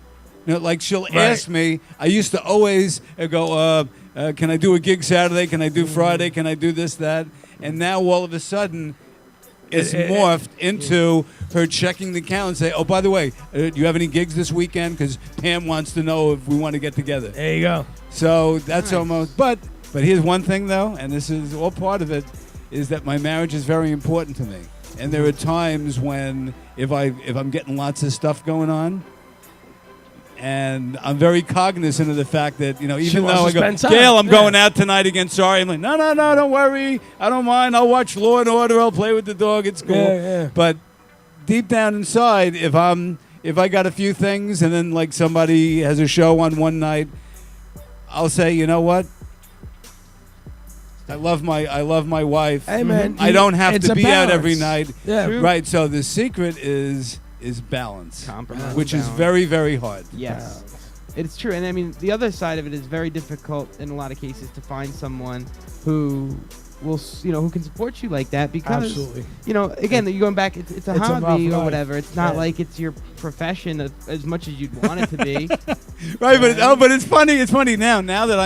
She'll ask me. I used to always go, can I do a gig Saturday? Can I do Friday? Can I do this, that? And now all of a sudden, it's morphed into her checking the calendar and say, oh, by the way, do you have any gigs this weekend? Because Pam wants to know if we want to get together. There you go. So that's Nice. almost, but here's one thing though, and this is all part of it, is that my marriage is very important to me. And there are times when if I'm getting lots of stuff going on, and I'm very cognizant of the fact that, even though I go, Gail, I'm going out tonight again, sorry. I'm like, no, don't worry. I don't mind. I'll watch Law & Order. I'll play with the dog. It's cool. Yeah. But deep down inside, if I got a few things and then like somebody has a show on one night, I'll say, you know what? I love my wife. Hey, man. I don't have it's to a be balance. out every night. Yeah. True. Right. So the secret is balance. Compromise. Which is Balance. very, very hard. Yes. It's true. And I mean, the other side of it is very difficult in a lot of cases to find someone who will, who can support you like that because, Absolutely. Again, you're going back, it's a hobby or life. whatever. It's not like it's your profession as much as you'd want it to be. Right, but it's funny. It's funny now that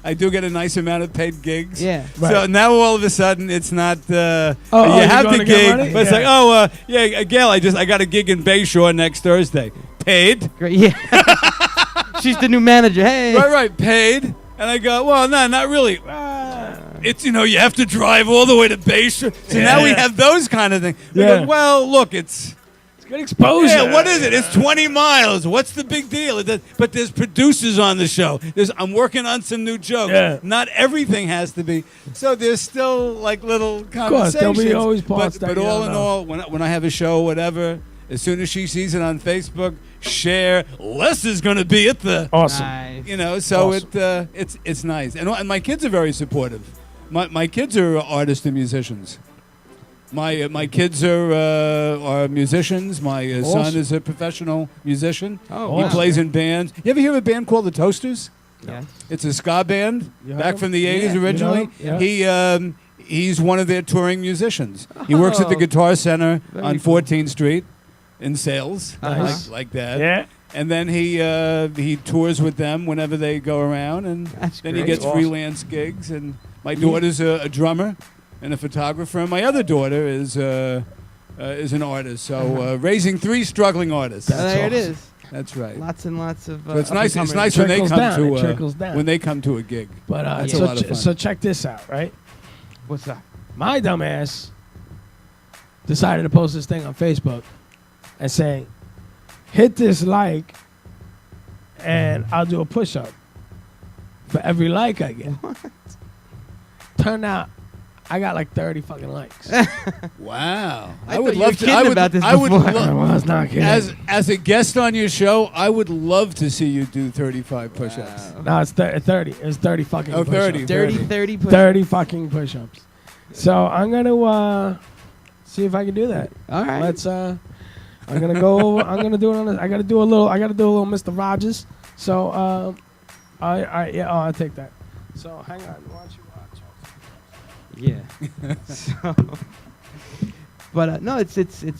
I do get a nice amount of paid gigs. Yeah. Right. So now all of a sudden it's not you you're have going the to get gig, money? but it's like Gail, I got a gig in Bayshore next Thursday. Paid. Great. Yeah. She's the new manager. Hey. Right, paid. And I go, well, no, not really. It's you have to drive all the way to Bayshore. So now we have those kind of things. We go, well, look, it's good exposure. Yeah, what is it? It's 20 miles. What's the big deal? But there's producers on the show. I'm working on some new jokes. Yeah. Not everything has to be. So there's still like little conversations. Of course, there'll be always parts but that you all don't in know. all, when I have a show, whatever, as soon as she sees it on Facebook, share. Les is going to be at the. Awesome. Nice. So Awesome. it's nice, and my kids are very supportive. My kids are artists and musicians. My kids are musicians. My son Awesome. is a professional musician. Oh, He wow. plays in bands. You ever hear of a band called the Toasters? Yeah. It's a ska band You back heard from the 80s Yeah. You originally. know them? Yeah. He's one of their touring musicians. He works at the Oh. Guitar Center Very on cool. 14th Street in sales, Nice. like that. Yeah. And then he tours with them whenever they go around, and That's then great. he gets Awesome. freelance gigs. And my daughter's a drummer and a photographer, and my other daughter is an artist. So raising 3 struggling artists. There it awesome. is. That's right. Lots and lots of. So it's nice. It's up-and-comers. nice when they Trickles come down, it to trickles down. when they come to a gig. But That's a so, lot of fun. so check this out, right? What's up? My dumbass decided to post this thing on Facebook and say, hit this like and I'll do a push-up for every like I get. Turned out I got like 30 fucking likes. Wow. I would love to. I would. About this I would before. I was not kidding. as a guest on your show, I would love to see you do 35 push-ups. No, it's 30. It's 30 fucking Oh, 30. push-ups. 30 push. 30 fucking push-ups. So I'm going to see if I can do that. All right. Let's I'm going to go I'm going to do it on I got to do a little Mr. Rogers. So I'll take that. So hang on. Why don't you watch? Yeah. So, but no, it's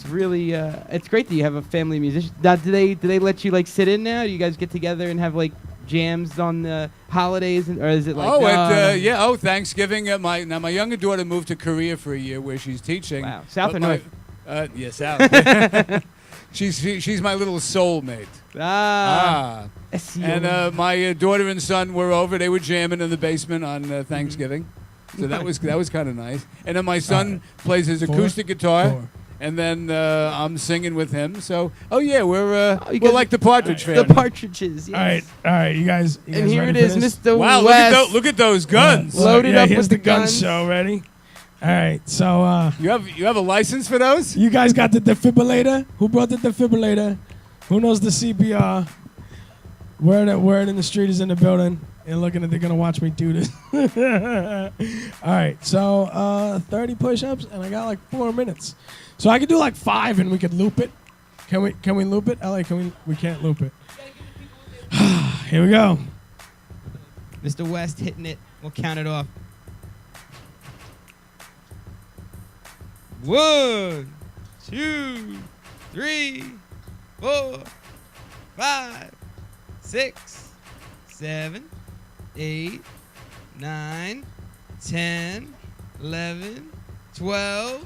really it's great that you have a family musician. Now, do they let you like sit in now? Do you guys get together and have like jams on the holidays, or is it like? Thanksgiving. My younger daughter moved to Korea for a year where she's teaching. Wow. South But or my- north? Yeah, South. she's my little soulmate. And my daughter and son were over. They were jamming in the basement on Thanksgiving. So that was kind of nice. And then my son plays his acoustic guitar, and then I'm singing with him. So we're guys- like the Partridge family. The Partridges. Yes. All right, you guys. And here it ready for is, this? Mr. Wow, West. look at those guns. Loaded up here's with the the gun guns. show. Ready? All right. So You have a license for those? you guys got the defibrillator? Who brought the defibrillator? Who knows the CPR? Word in the street is in the building. And looking at they're gonna watch me do this. All right, so 30 push-ups, and I got like 4 minutes. So I could do like 5, and we could loop it. Can we loop it? LA, we can't loop it. Here we go. Mr. West hitting it. We'll count it off. 1, 2, 3, 4, 5, 6, 7, 8, 9, 10, 11, 12,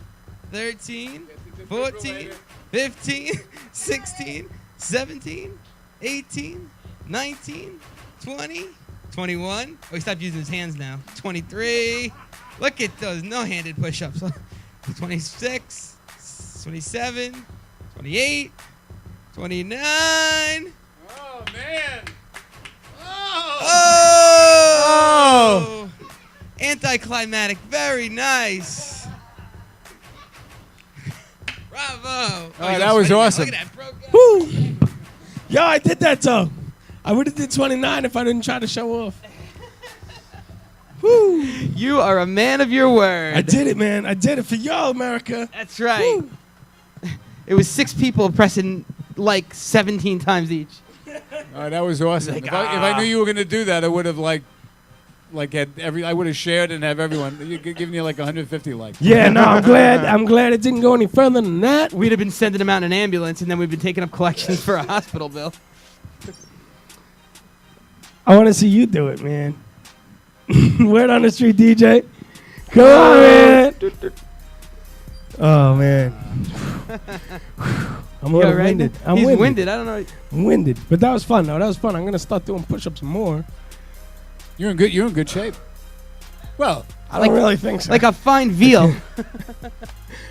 13, 14, 15, 16, 17, 18, 19, 20, 21. Oh, he stopped using his hands now. 23. Look at those no-handed push-ups. 26, 27, 28, 29. Oh, man. Oh! Anticlimactic. Very nice. Bravo. Oh, you're that was sweating now. awesome. Look at that, bro. Woo! Yo, I did that though. I would have did 29 if I didn't try to show off. Woo! You are a man of your word. I did it, man. I did it for y'all, America. That's right. It was 6 people pressing like 17 times each. Oh, that was awesome. Like, If I knew you were going to do that, I would have like had I would have shared and have everyone giving you like 150 likes. Yeah, no, I'm glad it didn't go any further than that. We'd have been sending them out in an ambulance, and then we've been taking up collections for a hospital bill. I want to see you do it, man. Word on the street, DJ. Come on, man. Oh, man. I'm a little winded. He's winded. I don't know. I'm winded. But that was fun, though. That was fun. I'm going to start doing push-ups more. You're in good shape. Well, I don't really think so. Like a fine veal.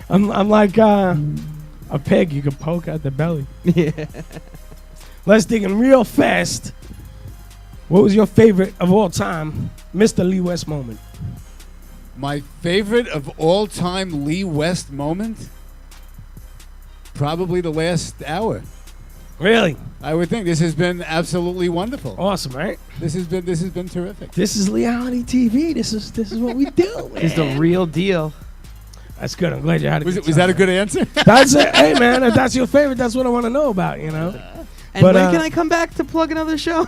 I'm like a pig you could poke at the belly. Yeah. Let's dig in real fast. What was your favorite of all time, Mr. Lee West moment? my favorite of all time Lee West moment? Probably the last hour. Really? I would think this has been absolutely wonderful. Awesome, right? This has been terrific. This is Leigh-Ality TV. This is what we do, man. It's the real deal. That's good. I'm glad you had it. Was that a good answer? That's it. Hey, man, if that's your favorite, that's what I want to know about, you know? And But, when can I come back to plug another show?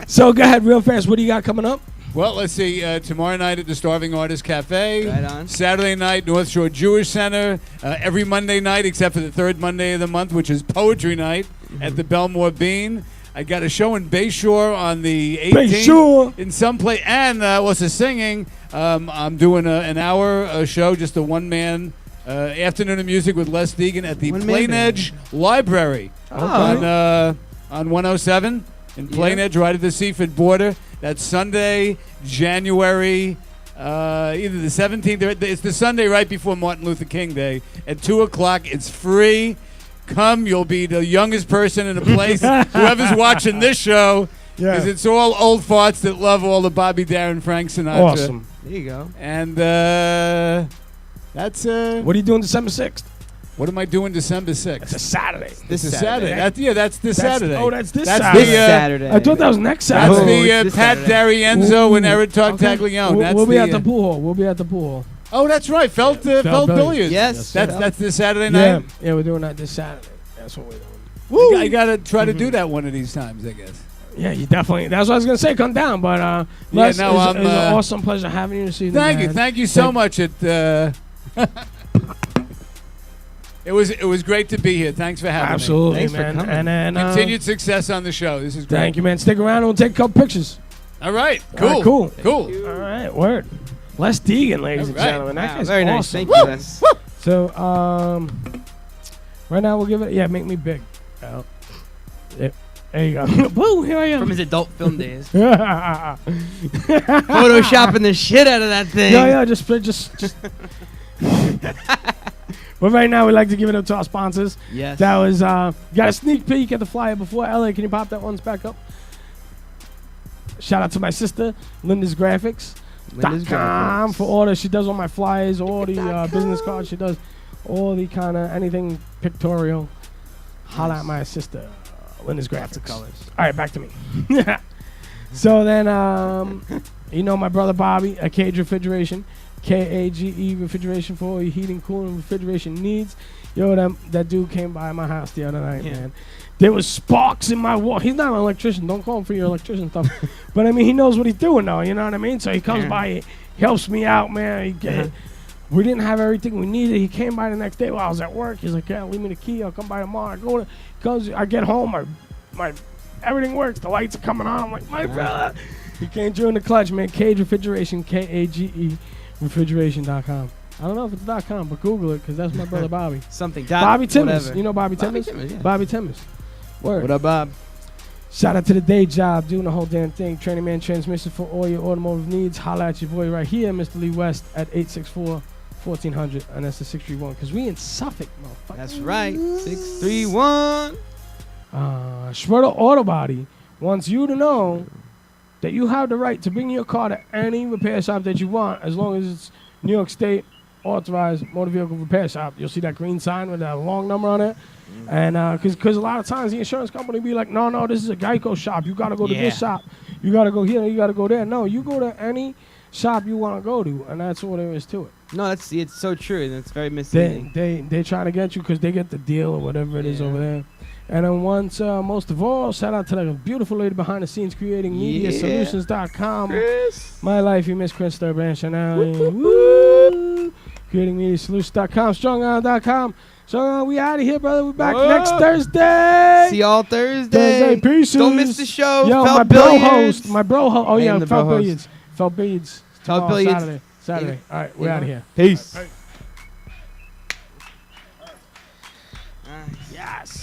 So go ahead real fast. What do you got coming up? Well, let's see. Tomorrow night at the Starving Artist Cafe. Right on. Saturday night, North Shore Jewish Center. Every Monday night except for the third Monday of the month, which is Poetry Night at the Belmore Bean. I got a show in Bayshore on the 18th. Bayshore. In some place. And also singing. I'm doing an hour show, just a one-man afternoon of music with Les Degen at the Plain Edge Library on 107 in Plain Edge, right at the Seaford border. That's Sunday, January, either the 17th. It's the Sunday right before Martin Luther King Day at 2 o'clock. It's free. Come, you'll be the youngest person in the place. Whoever's watching this show, because it's all old farts that love all the Bobby Darin, Frank Sinatra. Awesome. There you go. And that's What are you doing December 6th? what am I doing December 6th? It's a Saturday. This is Saturday. That's this Saturday. Oh, that's this That's Saturday. the, Saturday. I thought that was next That's Saturday. the this Pat Saturday. D'Arienzo and Eric Taglione. That's We'll be the, at the pool hall. We'll be at the pool hall. Oh, that's right. Felt Billiards. Yes. That's this Saturday Yeah, night. yeah, we're doing that this Saturday. That's what we're doing. I gotta try to do that one of these times, I guess. Yeah, you definitely. That's what I was gonna say. Come down, but Les, it's an awesome pleasure having you this evening. Thank you so much. It was great to be here. Thanks for having Absolutely, Thanks for man. coming. And then Continued success on the show. This is great. thank you, man. Stick around and we'll take a couple pictures. All right. All Cool. right, cool. All right, word. Les Degen, ladies and All right. gentlemen. That Wow, guy's very nice. awesome. Thank you, Les. So, right now we'll give it. Make me big. Oh. Yep. There you go. Woo! Here I am. From his adult film days. yeah, Photoshopping the shit out of that thing. just. But right now, we'd like to give it up to our sponsors. Yes. That was got a sneak peek at the flyer before. LA, can you pop that one back up? Shout out to my sister, Linda's Graphics. .com for all that. She does all my flyers, all the business cards. She does all the kind of anything pictorial. Holla at my sister, Linda's Graphics. Lots of colors. All right, back to me. So then, my brother Bobby, a Cage Refrigeration, KAGE Refrigeration for all your heating, cooling, refrigeration needs. Yo, that dude came by my house the other night, man. There was sparks in my wall. He's not an electrician. Don't call him for your electrician stuff. But, I mean, he knows what he's doing, though. You know what I mean? So he comes by. He helps me out, man. We didn't have everything we needed. He came by the next day while I was at work. He's like, leave me the key. I'll come by tomorrow. I get home. My everything works. The lights are coming on. I'm like, my brother. He came during the clutch, man. Cage Refrigeration, KAGE Refrigeration.com. I don't know if it's .com, but Google it because that's my brother Bobby. Something. Bobby Timmons. Whatever. You know Bobby Bobby Timmons? Timmons, yeah. Bobby Timmons. Word. What up, Bob? Shout out to the day job, doing the whole damn thing. Training Man Transmission for all your automotive needs. Holla at your boy right here, Mr. Lee West, at 1400, and that's the 631. Because we in Suffolk, motherfucker. That's right. 631. Schroeder Auto Body wants you to know that you have the right to bring your car to any repair shop that you want, as long as it's New York State authorized motor vehicle repair shop. You'll see that green sign with that long number on it. And because a lot of times the insurance company be like, no, this is a Geico shop. You got to go to this shop. You got to go here. You got to go there. No, you go to any shop you want to go to, and that's all there is to it. No, it's so true, and it's very misleading. They trying to get you because they get the deal or whatever it is over there. And then most of all, shout out to that beautiful lady behind the scenes creating MediaSolutions.com. Chris. My life, you miss Chris Durban-Chanel. Woo! Creating MediaSolutions.com, StrongOn.com. So we out of here, brother. We're back next Thursday. See y'all Thursday. Peace. Don't miss the show. Yo, Felt my Billiards. bro host. Oh, yeah, Felt Billiards. Felt Billiards. Saturday. All right, we're out of here. Peace. Yes.